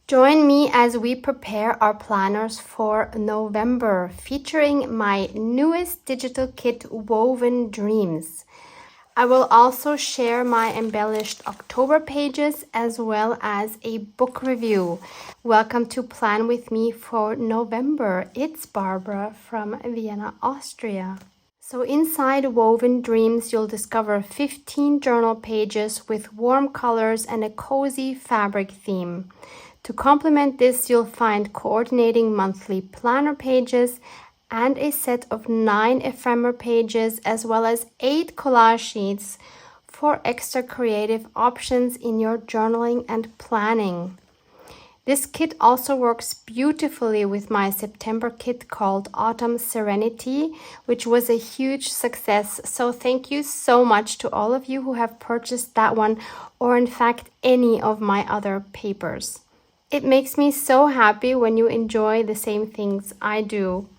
Join me as we prepare our planners for November, featuring my newest digital kit, Woven Dreams. I will also share my embellished October pages as well as a book review. Welcome to Plan with me for November. It's Barbara from Vienna, Austria. So inside Woven Dreams, you'll discover 15 journal pages with warm colors and a cozy fabric theme. To complement this, you'll find coordinating monthly planner pages and a set of 9 ephemera pages, as well as 8 collage sheets for extra creative options in your journaling and planning. This kit also works beautifully with my September kit called Autumn Serenity, which was a huge success. So thank you so much to all of you who have purchased that one, or in fact any of my other papers. It makes me so happy when you enjoy the same things I do.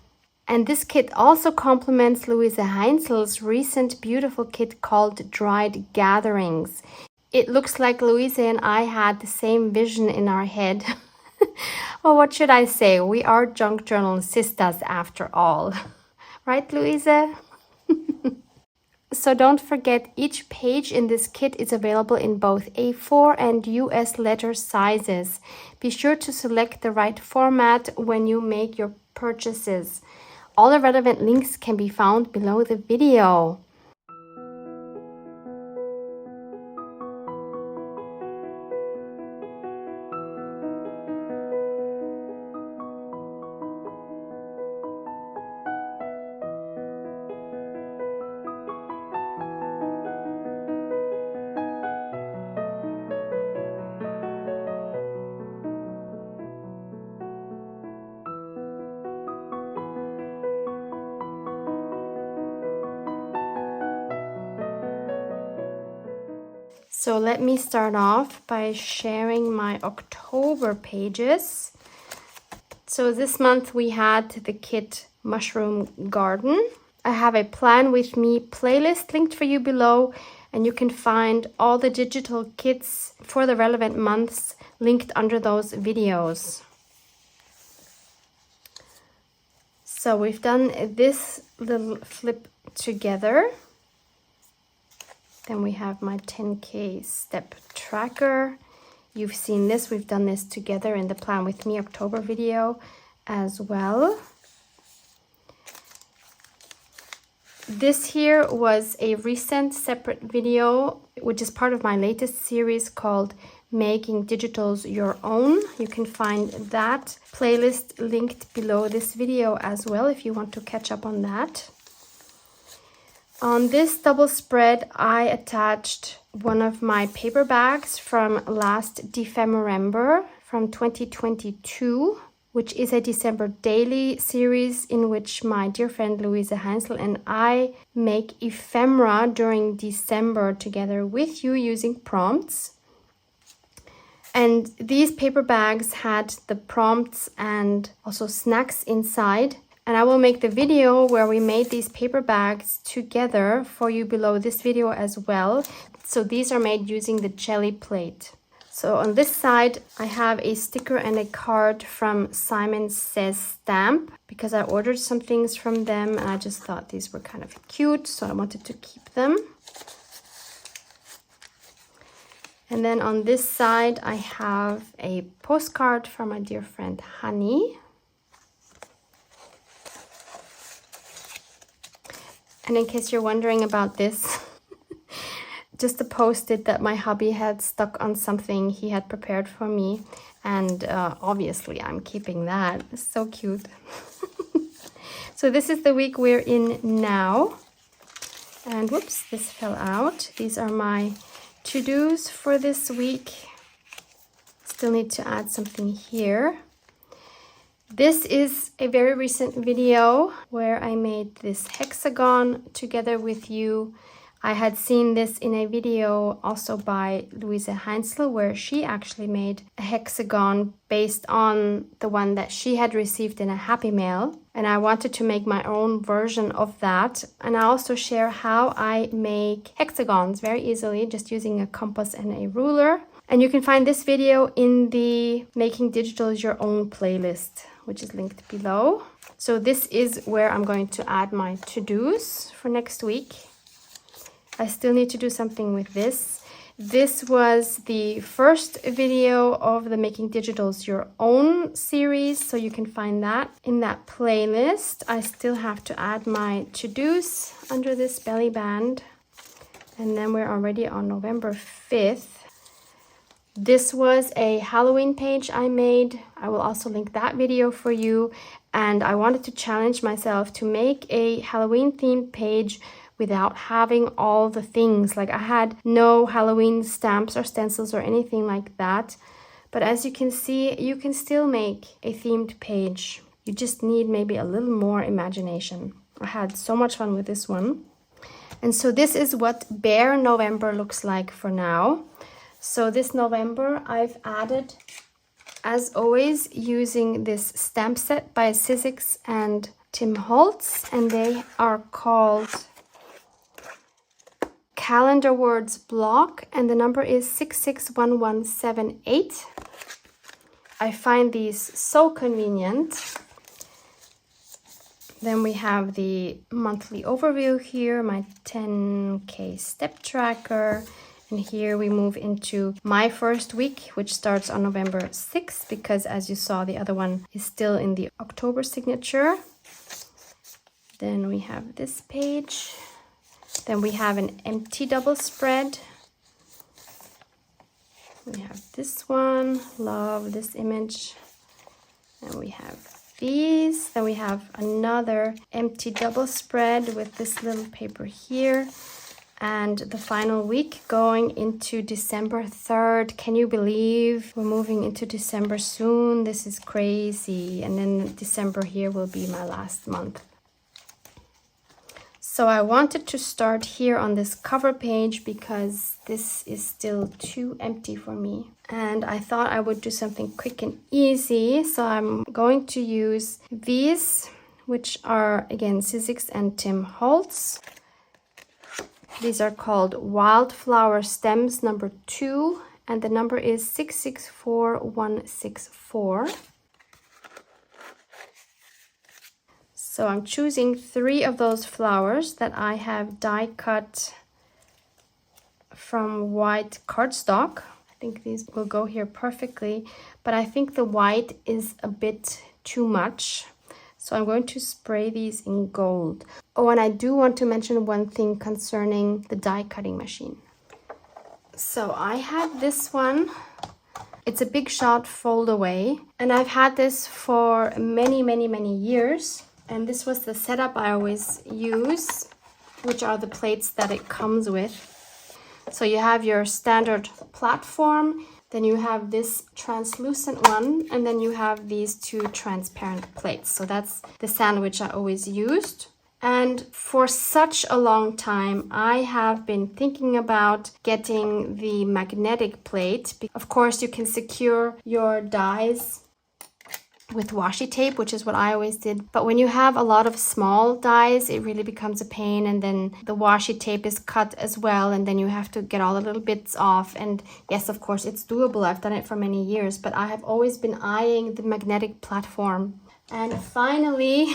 And this kit also complements Louise Heinzel's recent beautiful kit called Dried Gatherings. It looks like Louise and I had the same vision in our head. Well, what should I say? We are junk journal sisters after all. Right, Louise? So don't forget, each page in this kit is available in both A4 and US letter sizes. Be sure to select the right format when you make your purchases. All the relevant links can be found below the video. So let me start off by sharing my October pages. So this month we had the kit Mushroom Garden. I have a Plan With Me playlist linked for you below, and you can find all the digital kits for the relevant months linked under those videos. So we've done this little flip together. Then we have my 10K step tracker. You've seen this. We've done this together in the Plan With Me October video as well. This here was a recent separate video, which is part of my latest series called Making Digitals Your Own. You can find that playlist linked below this video as well if you want to catch up on that. On this double spread, I attached one of my paper bags from last December from 2022, which is a December daily series in which my dear friend Louise Heinzel and I make ephemera during December together with you using prompts. And these paper bags had the prompts and also snacks inside. And I will make the video where we made these paper bags together for you below this video as well. So these are made using the jelly plate. So on this side, I have a sticker and a card from Simon Says Stamp, because I ordered some things from them and I just thought these were kind of cute, so I wanted to keep them. And then on this side, I have a postcard from my dear friend Honey. And in case you're wondering about this, just a post-it that my hubby had stuck on something he had prepared for me. And obviously I'm keeping that. It's so cute. So this is the week we're in now. And whoops, this fell out. These are my to-dos for this week. Still need to add something here. This is a very recent video where I made this hexagon together with you. I had seen this in a video also by Louise Heinzel, where she actually made a hexagon based on the one that she had received in a Happy Mail. And I wanted to make my own version of that. And I also share how I make hexagons very easily, just using a compass and a ruler. And you can find this video in the Making Digital Your Own playlist, which is linked below. So this is where I'm going to add my to-dos for next week. I still need to do something with this. This was the first video of the Making Digitals Your Own series, so you can find that in that playlist. I still have to add my to-dos under this belly band. And then we're already on November 5th. This was a Halloween page I made. I will also link that video for you. And I wanted to challenge myself to make a Halloween themed page without having all the things. Like I had no Halloween stamps or stencils or anything like that. But as you can see, you can still make a themed page. You just need maybe a little more imagination. I had so much fun with this one. And so this is what Bear November looks like for now. So this November I've added, as always, using this stamp set by Sizzix and Tim Holtz, and they are called Calendar Words Block, and the number is 661178. I find these so convenient. Then we have the monthly overview here, my 10K step tracker. And here we move into my first week, which starts on November 6th, because as you saw, the other one is still in the October signature. Then we have this page. Then we have an empty double spread. We have this one, love this image. And we have these. Then we have another empty double spread with this little paper here. And the final week going into December 3rd. Can you believe we're moving into December soon? This is crazy. And then December here will be my last month. So I wanted to start here on this cover page because this is still too empty for me. And I thought I would do something quick and easy. So I'm going to use these, which are again Sizzix and Tim Holtz. These are called Wildflower Stems number 2, and the number is 664164. So I'm choosing 3 of those flowers that I have die cut from white cardstock. I think these will go here perfectly, but I think the white is a bit too much. So I'm going to spray these in gold. Oh, and I do want to mention one thing concerning the die cutting machine. So I have this one. It's a Big Shot fold away. And I've had this for many, many, many years. And this was the setup I always use, which are the plates that it comes with. So you have your standard platform. Then you have this translucent one, and then you have these 2 transparent plates. So that's the sandwich I always used. And for such a long time, I have been thinking about getting the magnetic plate. Of course, you can secure your dies with washi tape, which is what I always did. But when you have a lot of small dies, it really becomes a pain, and then the washi tape is cut as well, and then you have to get all the little bits off. And yes, of course, it's doable. I've done it for many years, but I have always been eyeing the magnetic platform. And finally,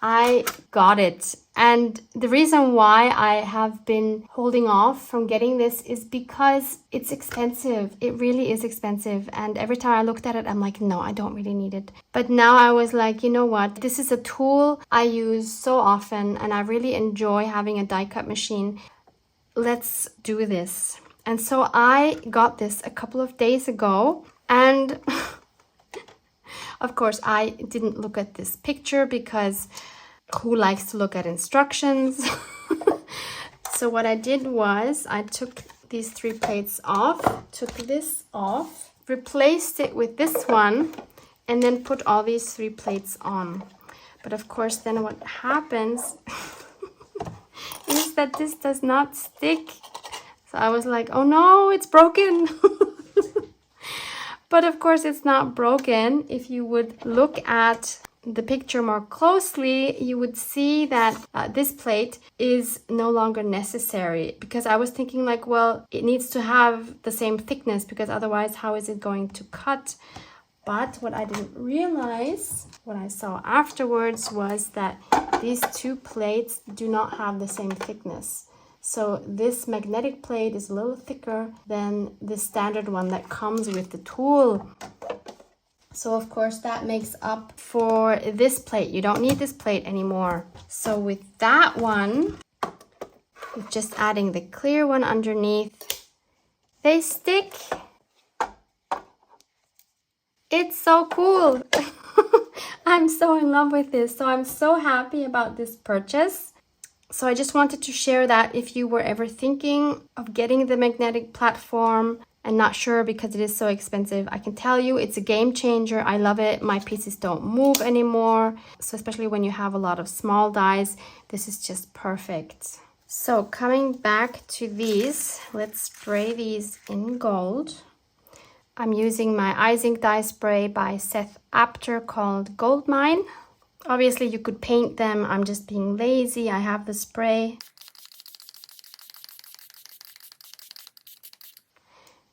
I got it. And the reason why I have been holding off from getting this is because it's expensive. It really is expensive. And every time I looked at it, I'm like, no, I don't really need it. But now I was like, you know what? This is a tool I use so often, and I really enjoy having a die cut machine. Let's do this. And so I got this a couple of days ago, and of course I didn't look at this picture because who likes to look at instructions? So what I did was I took these 3 plates off, took this off, replaced it with this one, and then put all these 3 plates on. But of course then what happens is that this does not stick. So I was like, oh no, it's broken. But of course it's not broken. If you would look at the picture more closely, you would see that this plate is no longer necessary, because I was thinking like, well, it needs to have the same thickness because otherwise how is it going to cut? But what I didn't realize, what I saw afterwards, was that these two plates do not have the same thickness. So this magnetic plate is a little thicker than the standard one that comes with the tool. So of course that makes up for this plate. You don't need this plate anymore. So with that one, with just adding the clear one underneath, they stick. It's so cool. I'm so in love with this. So I'm so happy about this purchase. So I just wanted to share that if you were ever thinking of getting the magnetic platform and not sure because it is so expensive, I can tell you it's a game changer. I love it. My pieces don't move anymore. So especially when you have a lot of small dies, this is just perfect. So coming back to these, let's spray these in gold. I'm using my icing dye spray by Seth Apter called Gold Mine. Obviously you could paint them. I'm just being lazy. I have the spray.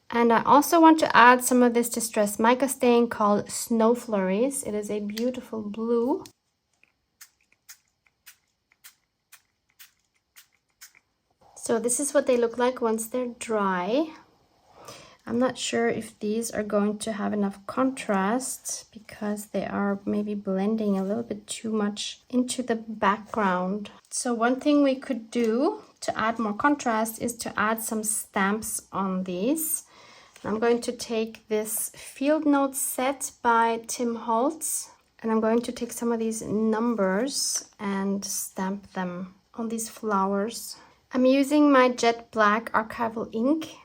And I also want to add some of this distressed mica stain called Snow Flurries. It is a beautiful blue. So this is what they look like once they're dry. I'm not sure if these are going to have enough contrast because they are maybe blending a little bit too much into the background. So one thing we could do to add more contrast is to add some stamps on these. I'm going to take this Field Notes set by Tim Holtz, and I'm going to take some of these numbers and stamp them on these flowers. I'm using my jet black archival ink,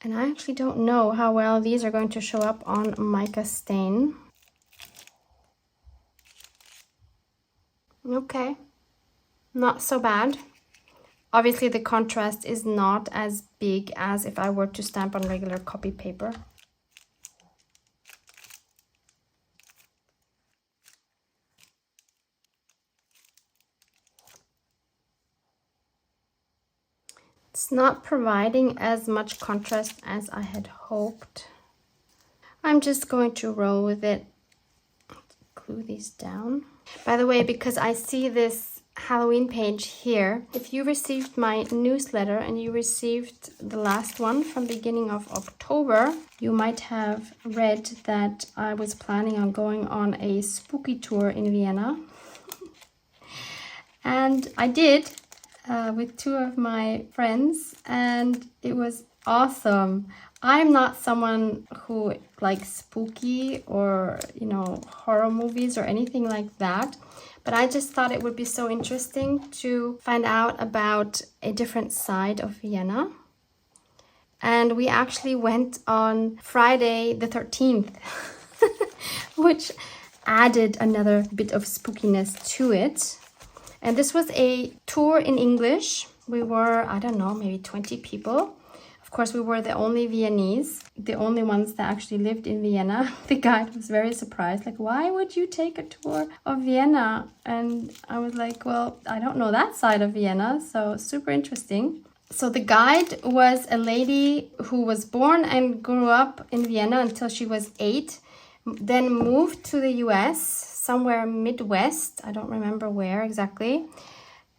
and I actually don't know how well these are going to show up on mica stain. Okay, not so bad. Obviously the contrast is not as big as if I were to stamp on regular copy paper. It's not providing as much contrast as I had hoped. I'm just going to roll with it. Glue these down. By the way, because I see this Halloween page here, if you received my newsletter and you received the last one from beginning of October, you might have read that I was planning on going on a spooky tour in Vienna. And I did with two of my friends, and it was awesome. I'm not someone who likes spooky or, you know, horror movies or anything like that. But I just thought it would be so interesting to find out about a different side of Vienna. And we actually went on Friday the 13th, which added another bit of spookiness to it. And this was a tour in English. We were, I don't know, maybe 20 people. Of course, we were the only Viennese, the only ones that actually lived in Vienna. The guide was very surprised, like, why would you take a tour of Vienna? And I was like, well, I don't know that side of Vienna, so super interesting. So the guide was a lady who was born and grew up in Vienna until she was 8, then moved to the US, somewhere Midwest, I don't remember where exactly,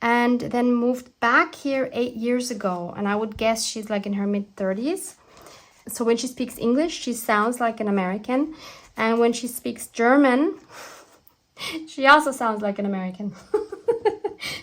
and then moved back here 8 years ago. And I would guess she's like in her mid-30s. So when she speaks English, she sounds like an American. And when she speaks German, she also sounds like an American.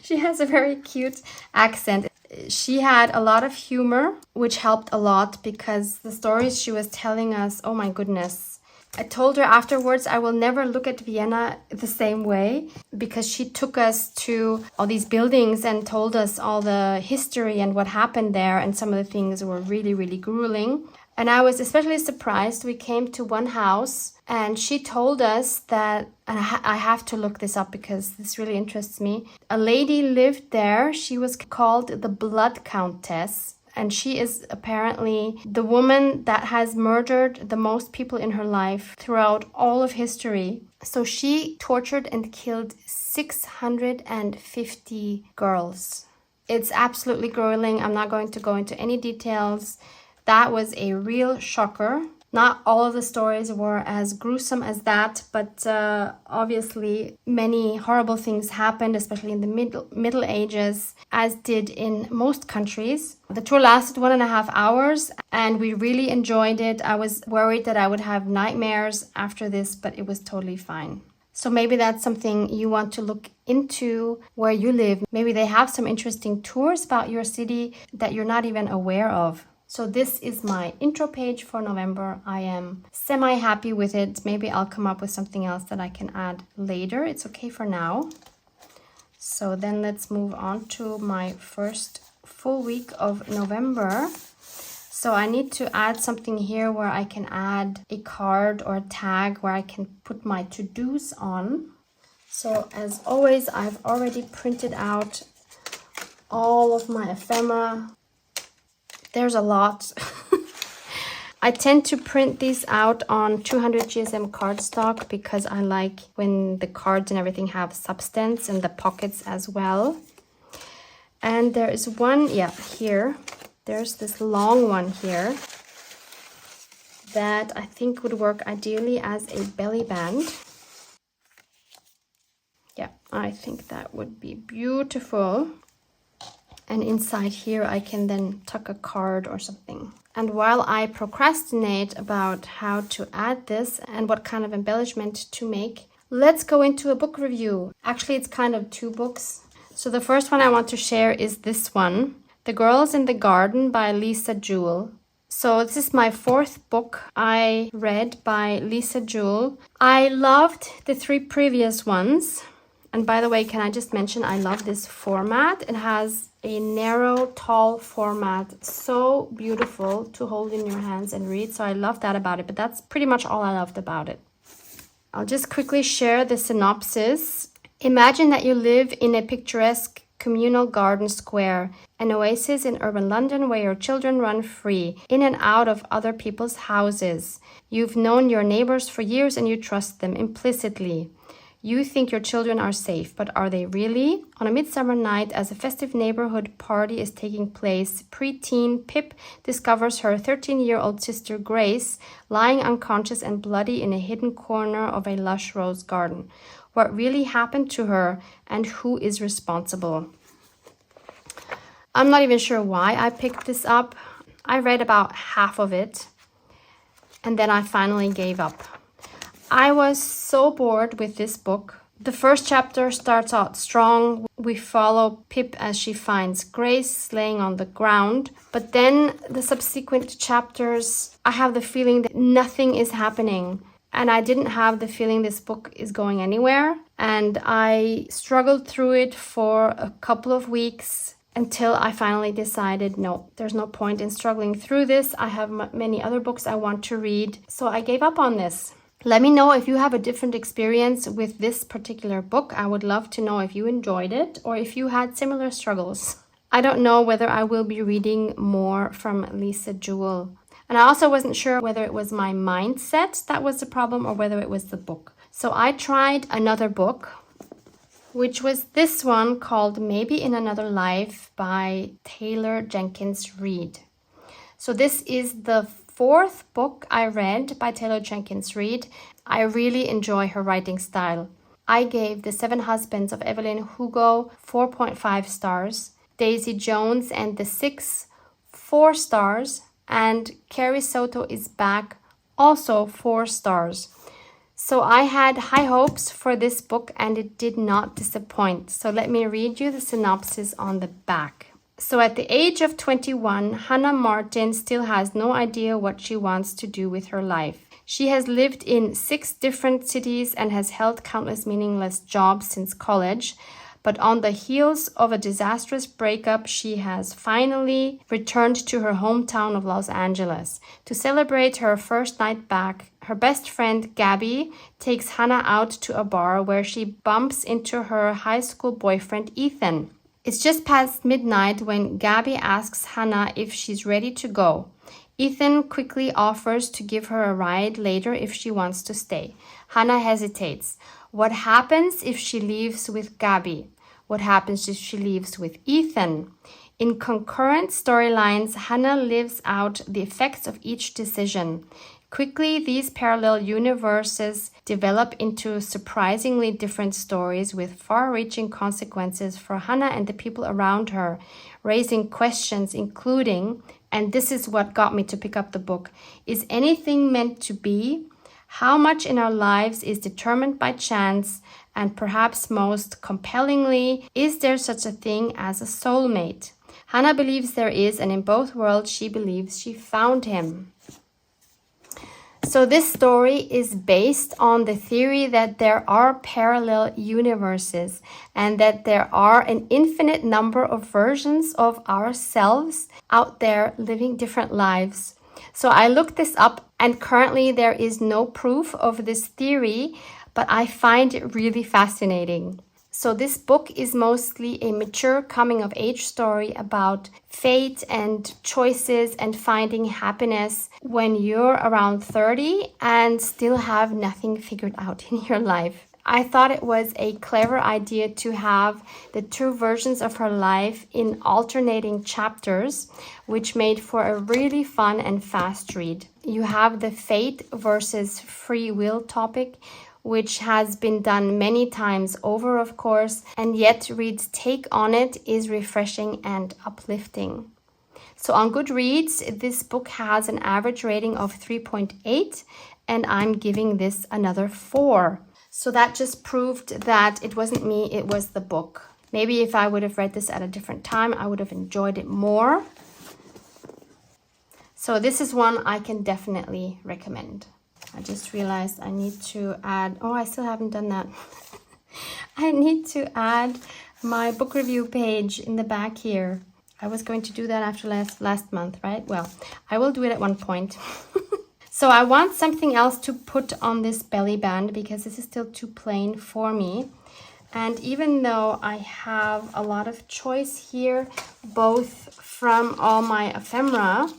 She has a very cute accent. She had a lot of humor, which helped a lot because the stories she was telling us, oh my goodness. I told her afterwards I will never look at Vienna the same way, because she took us to all these buildings and told us all the history and what happened there, and some of the things were really, really grueling. And I was especially surprised. We came to one house and she told us that, and I have to look this up because this really interests me. A lady lived there. She was called the Blood Countess. And she is apparently the woman that has murdered the most people in her life throughout all of history. So she tortured and killed 650 girls. It's absolutely grueling. I'm not going to go into any details. That was a real shocker. Not all of the stories were as gruesome as that, but obviously many horrible things happened, especially in the Middle Ages, as did in most countries. The tour lasted 1.5 hours and we really enjoyed it. I was worried that I would have nightmares after this, but it was totally fine. So maybe that's something you want to look into where you live. Maybe they have some interesting tours about your city that you're not even aware of. So this is my intro page for November. I am semi-happy with it. Maybe I'll come up with something else that I can add later. It's okay for now. So then let's move on to my first full week of November. So I need to add something here where I can add a card or a tag where I can put my to-dos on. So as always, I've already printed out all of my ephemera. There's a lot. I tend to print these out on 200 GSM cardstock because I like when the cards and everything have substance and the pockets as well. And there is one, here. There's this long one here that I think would work ideally as a belly band. Yeah, I think that would be beautiful. And inside here, I can then tuck a card or something. And while I procrastinate about how to add this and what kind of embellishment to make, let's go into a book review. Actually, it's kind of two books. So the first one I want to share is this one, The Girls in the Garden by Lisa Jewell. So this is my fourth book I read by Lisa Jewell. I loved the 3 previous ones. And by the way, can I just mention, I love this format. It has a narrow, tall format. So beautiful to hold in your hands and read. So I love that about it. But that's pretty much all I loved about it. I'll just quickly share the synopsis. Imagine that you live in a picturesque communal garden square, an oasis in urban London where your children run free, in and out of other people's houses. You've known your neighbors for years and you trust them implicitly. You think your children are safe, but are they really? On a midsummer night, as a festive neighborhood party is taking place, preteen Pip discovers her 13-year-old sister Grace lying unconscious and bloody in a hidden corner of a lush rose garden. What really happened to her and who is responsible? I'm not even sure why I picked this up. I read about half of it and then I finally gave up. I was so bored with this book. The first chapter starts out strong. We follow Pip as she finds Grace laying on the ground. But then the subsequent chapters, I have the feeling that nothing is happening. And I didn't have the feeling this book is going anywhere. And I struggled through it for a couple of weeks until I finally decided, no, there's no point in struggling through this. I have many other books I want to read. So I gave up on this. Let me know if you have a different experience with this particular book. I would love to know if you enjoyed it or if you had similar struggles. I don't know whether I will be reading more from Lisa Jewell. And I also wasn't sure whether it was my mindset that was the problem or whether it was the book. So I tried another book, which was this one called Maybe in Another Life by Taylor Jenkins Reid. So this is the 4th book I read by Taylor Jenkins Reid. I really enjoy her writing style. I gave The 7 Husbands of Evelyn Hugo 4.5 stars, Daisy Jones and the Six 4 stars, and Carrie Soto is Back also 4 stars. So I had high hopes for this book and it did not disappoint. So let me read you the synopsis on the back. So at the age of 21, Hannah Martin still has no idea what she wants to do with her life. She has lived in 6 different cities and has held countless meaningless jobs since college. But on the heels of a disastrous breakup, she has finally returned to her hometown of Los Angeles. To celebrate her first night back, her best friend Gabby takes Hannah out to a bar where she bumps into her high school boyfriend Ethan. It's just past midnight when Gabby asks Hannah if she's ready to go. Ethan quickly offers to give her a ride later if she wants to stay. Hannah hesitates. What happens if she leaves with Gabby? What happens if she leaves with Ethan? In concurrent storylines, Hannah lives out the effects of each decision. Quickly, these parallel universes develop into surprisingly different stories with far-reaching consequences for Hannah and the people around her, raising questions including, and this is what got me to pick up the book, is anything meant to be? How much in our lives is determined by chance? And perhaps most compellingly, is there such a thing as a soulmate? Hannah believes there is, and in both worlds she believes she found him. So this story is based on the theory that there are parallel universes and that there are an infinite number of versions of ourselves out there living different lives. So I looked this up, and currently there is no proof of this theory, but I find it really fascinating. So this book is mostly a mature coming-of-age story about fate and choices and finding happiness when you're around 30 and still have nothing figured out in your life. I thought it was a clever idea to have the two versions of her life in alternating chapters, which made for a really fun and fast read. You have the fate versus free will topic, which has been done many times over, of course, and yet Reed's take on it is refreshing and uplifting. So on Goodreads, this book has an average rating of 3.8, and I'm giving this another 4. So that just proved that it wasn't me, it was the book. Maybe if I would have read this at a different time, I would have enjoyed it more. So this is one I can definitely recommend. I just realized I need to add, I still haven't done that. I need to add my book review page in the back here. I was going to do that after last month, right? Well, I will do it at one point. So I want something else to put on this belly band because this is still too plain for me. And even though I have a lot of choice here, both from all my ephemera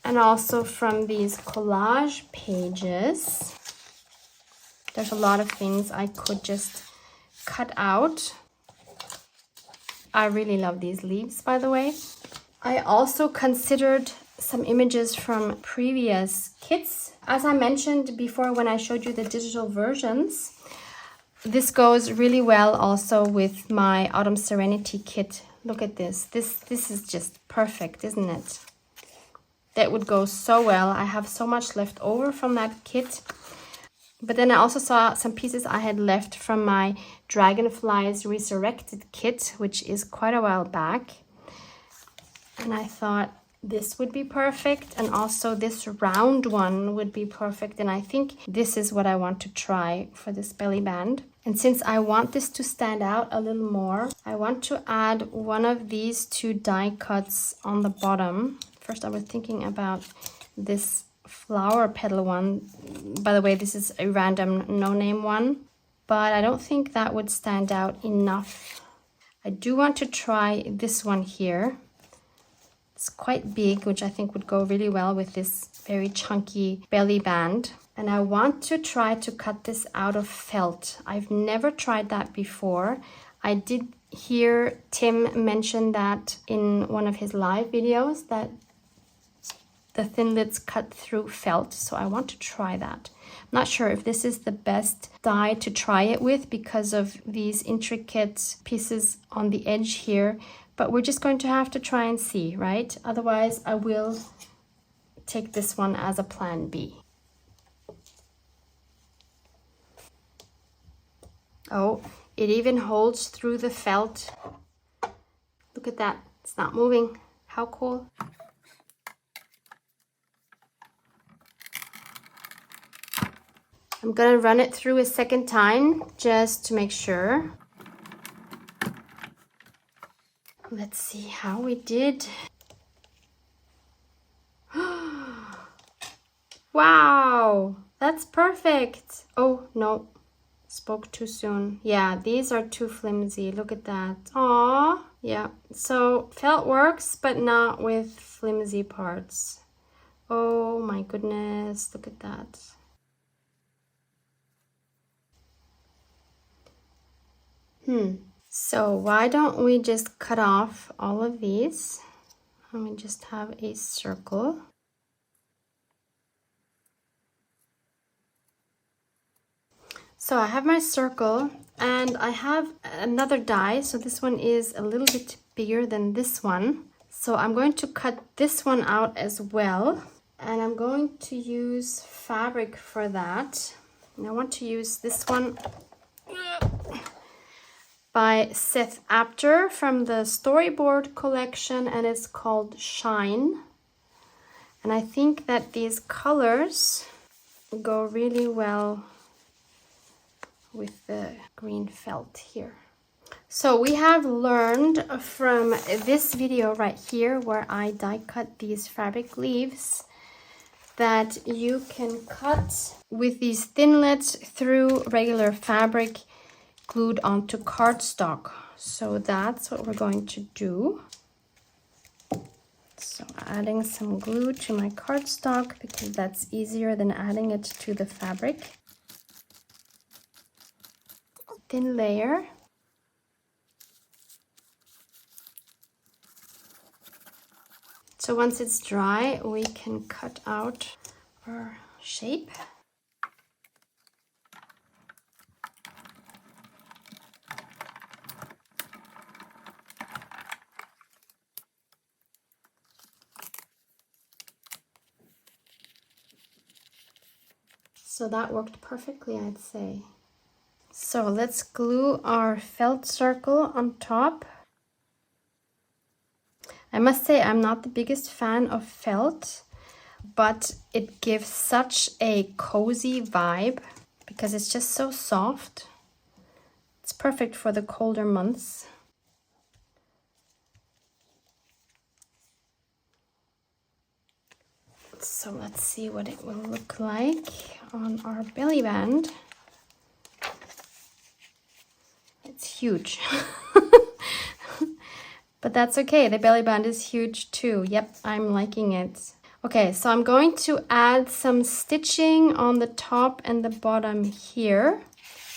and also from these collage pages, there's a lot of things I could just cut out. I really love these leaves, by the way. I also considered some images from previous kits. As I mentioned before when I showed you the digital versions, this goes really well also with my Autumn Serenity kit. Look at this. This is just perfect, isn't it? That would go so well. I have so much left over from that kit. But then I also saw some pieces I had left from my Dragonflies Resurrected kit, which is quite a while back. And I thought this would be perfect. And also this round one would be perfect. And I think this is what I want to try for this belly band. And since I want this to stand out a little more, I want to add one of these two die cuts on the bottom. First, I was thinking about this flower petal one. By the way, this is a random no-name one, but I don't think that would stand out enough. I do want to try this one here. It's quite big, which I think would go really well with this very chunky belly band. And I want to try to cut this out of felt. I've never tried that before. I did hear Tim mention that in one of his live videos, that the thin lids cut through felt, so I want to try that. I'm not sure if this is the best die to try it with because of these intricate pieces on the edge here, but we're just going to have to try and see, right? Otherwise, I will take this one as a plan B. Oh, it even holds through the felt. Look at that, it's not moving. How cool. I'm gonna run it through a second time just to make sure. Let's see how we did. Wow, that's perfect. Oh, no, Spoke too soon. Yeah, these are too flimsy. Look at that. Aw. Yeah, so felt works, but not with flimsy parts. Oh my goodness, look at that. So why don't we just cut off all of these and we just have a circle. So I have my circle and I have another die. So this one is a little bit bigger than this one. So I'm going to cut this one out as well. And I'm going to use fabric for that. And I want to use this one by Seth Apter from the Storyboard collection, and it's called Shine. And I think that these colors go really well with the green felt here. So we have learned from this video right here where I die cut these fabric leaves that you can cut with these thinlits through regular fabric glued onto cardstock. So that's what we're going to do. So adding some glue to my cardstock because that's easier than adding it to the fabric. Thin layer. So once it's dry, we can cut out our shape. So that worked perfectly, I'd say. So let's glue our felt circle on top. I must say I'm not the biggest fan of felt, but it gives such a cozy vibe because it's just so soft. It's perfect for the colder months. So let's see what it will look like on our belly band. It's huge. But that's okay, the belly band is huge too. Yep, I'm liking it. Okay, so I'm going to add some stitching on the top and the bottom here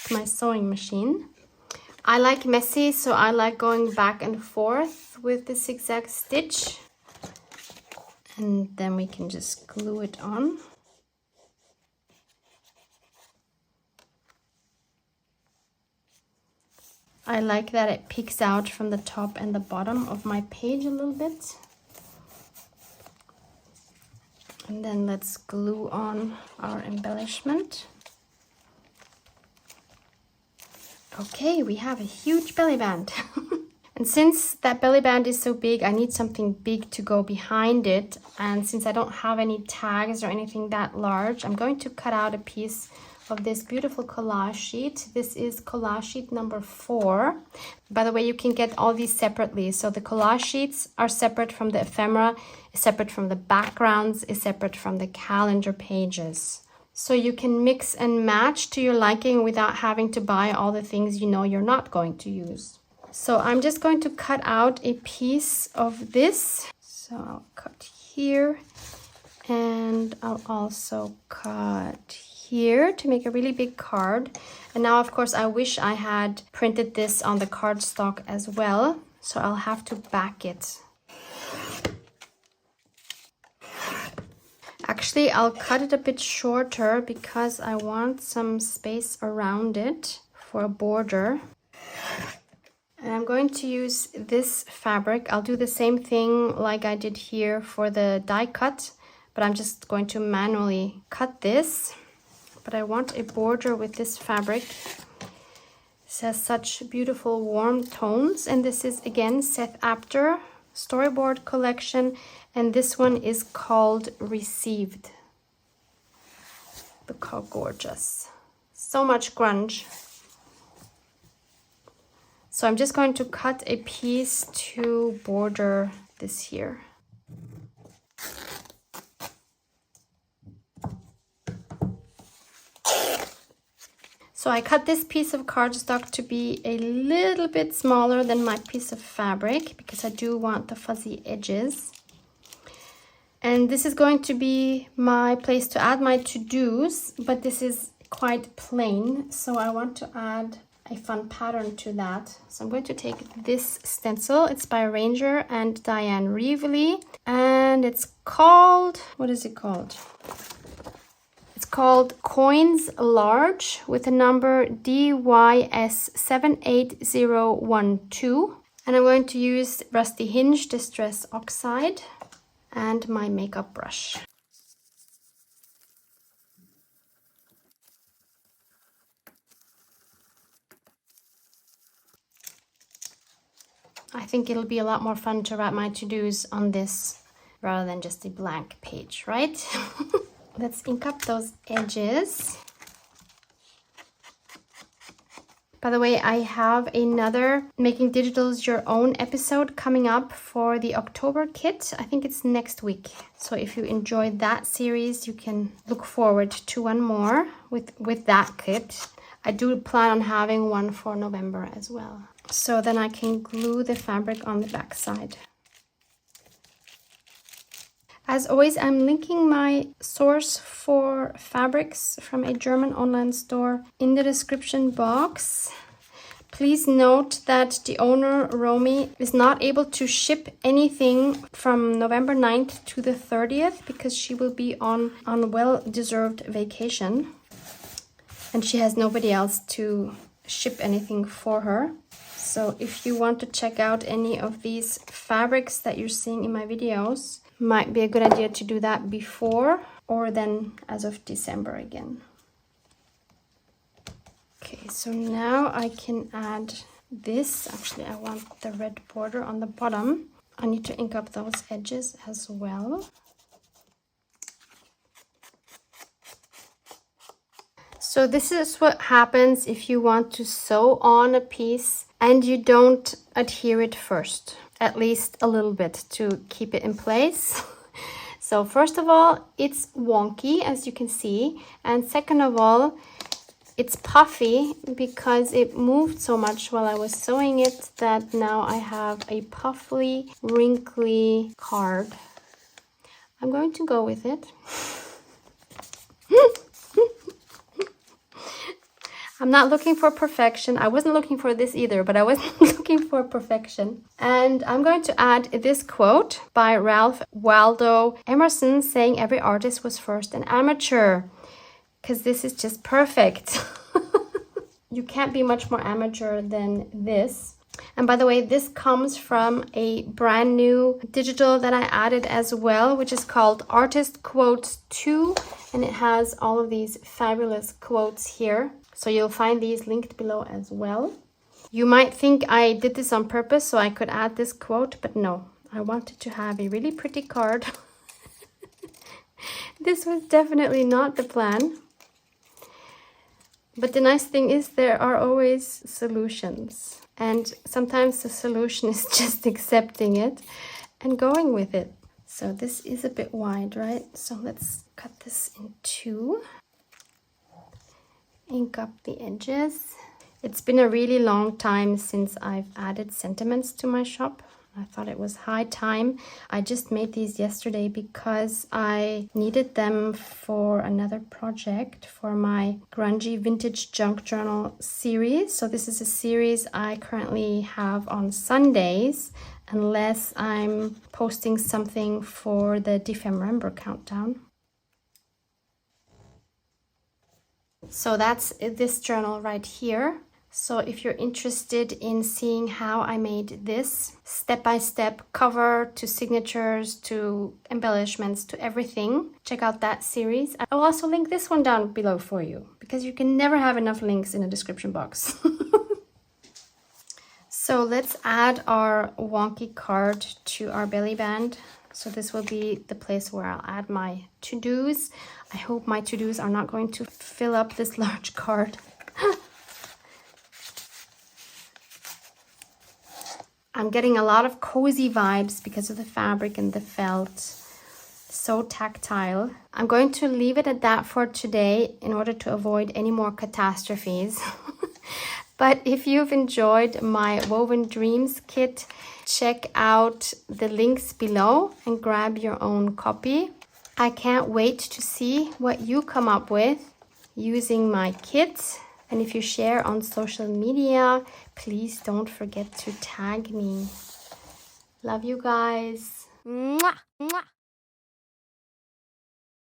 to my sewing machine. I like messy, so I like going back and forth with the zigzag stitch. And then we can just glue it on. I like that it peeks out from the top and the bottom of my page a little bit. And then let's glue on our embellishment. Okay, we have a huge belly band. And since that belly band is so big, I need something big to go behind it. And since I don't have any tags or anything that large, I'm going to cut out a piece of this beautiful collage sheet. This is collage sheet number 4. By the way, you can get all these separately. So the collage sheets are separate from the ephemera, is separate from the backgrounds, is separate from the calendar pages. So you can mix and match to your liking without having to buy all the things you know you're not going to use. So I'm just going to cut out a piece of this. So I'll cut here and I'll also cut here to make a really big card. And now of course I wish I had printed this on the cardstock as well, so I'll have to back it. Actually, I'll cut it a bit shorter because I want some space around it for a border. And I'm going to use this fabric. I'll do the same thing like I did here for the die cut, but I'm just going to manually cut this. But I want a border with this fabric. It has such beautiful warm tones, and this is again Seth Apter Storyboard collection, and this one is called Received. Look how gorgeous. So much grunge. So I'm just going to cut a piece to border this here. So I cut this piece of cardstock to be a little bit smaller than my piece of fabric because I do want the fuzzy edges. And this is going to be my place to add my to-dos, but this is quite plain, so I want to add a fun pattern to that. So I'm going to take this stencil. It's by Ranger and Diane Reevely, and it's called, what is it called? It's called Coins Large with the number DYS78012. And I'm going to use Rusty Hinge Distress Oxide and my makeup brush. I think it'll be a lot more fun to write my to-dos on this rather than just a blank page, right? Let's ink up those edges. By the way, I have another Making Digitals Your Own episode coming up for the October kit. I think it's next week. So if you enjoyed that series, you can look forward to one more with that kit. I do plan on having one for November as well. So then I can glue the fabric on the back side. As always, I'm linking my source for fabrics from a German online store in the description box. Please note that the owner, Romy, is not able to ship anything from November 9th to the 30th because she will be on well-deserved vacation. And she has nobody else to ship anything for her. So if you want to check out any of these fabrics that you're seeing in my videos, might be a good idea to do that before or then as of December again. Okay, so now I can add this. Actually, I want the red border on the bottom. I need to ink up those edges as well. So this is what happens if you want to sew on a piece and you don't adhere it first. At least a little bit to keep it in place. So first of all, it's wonky, as you can see. And second of all, it's puffy because it moved so much while I was sewing it that now I have a puffy, wrinkly card. I'm going to go with it. I'm not looking for perfection. I wasn't looking for this either, but I wasn't looking for perfection. And I'm going to add this quote by Ralph Waldo Emerson saying every artist was first an amateur, because this is just perfect. You can't be much more amateur than this. And by the way, this comes from a brand new digital that I added as well, which is called Artist Quotes 2. And it has all of these fabulous quotes here. So you'll find these linked below as well. You might think I did this on purpose so I could add this quote, but no. I wanted to have a really pretty card. This was definitely not the plan. But the nice thing is there are always solutions. And sometimes the solution is just accepting it and going with it. So this is a bit wide, right? So let's cut this in two. Ink up the edges. It's been a really long time since I've added sentiments to my shop. I thought it was high time. I just made these yesterday because I needed them for another project for my grungy vintage junk journal series. So this is a series I currently have on Sundays unless I'm posting something for the December countdown. So that's this journal right here. So if you're interested in seeing how I made this step-by-step cover to signatures to embellishments to everything, check out that series. I will also link this one down below for you because you can never have enough links in a description box. So let's add our wonky card to our belly band. So this will be the place where I'll add my to-dos. I hope my to-dos are not going to fill up this large card. I'm getting a lot of cozy vibes because of the fabric and the felt. so tactile. I'm going to leave it at that for today in order to avoid any more catastrophes. But if you've enjoyed my Woven Dreams kit, check out the links below and grab your own copy. I can't wait to see what you come up with using my kit. And if you share on social media, please don't forget to tag me. Love you guys. Mwah, mwah.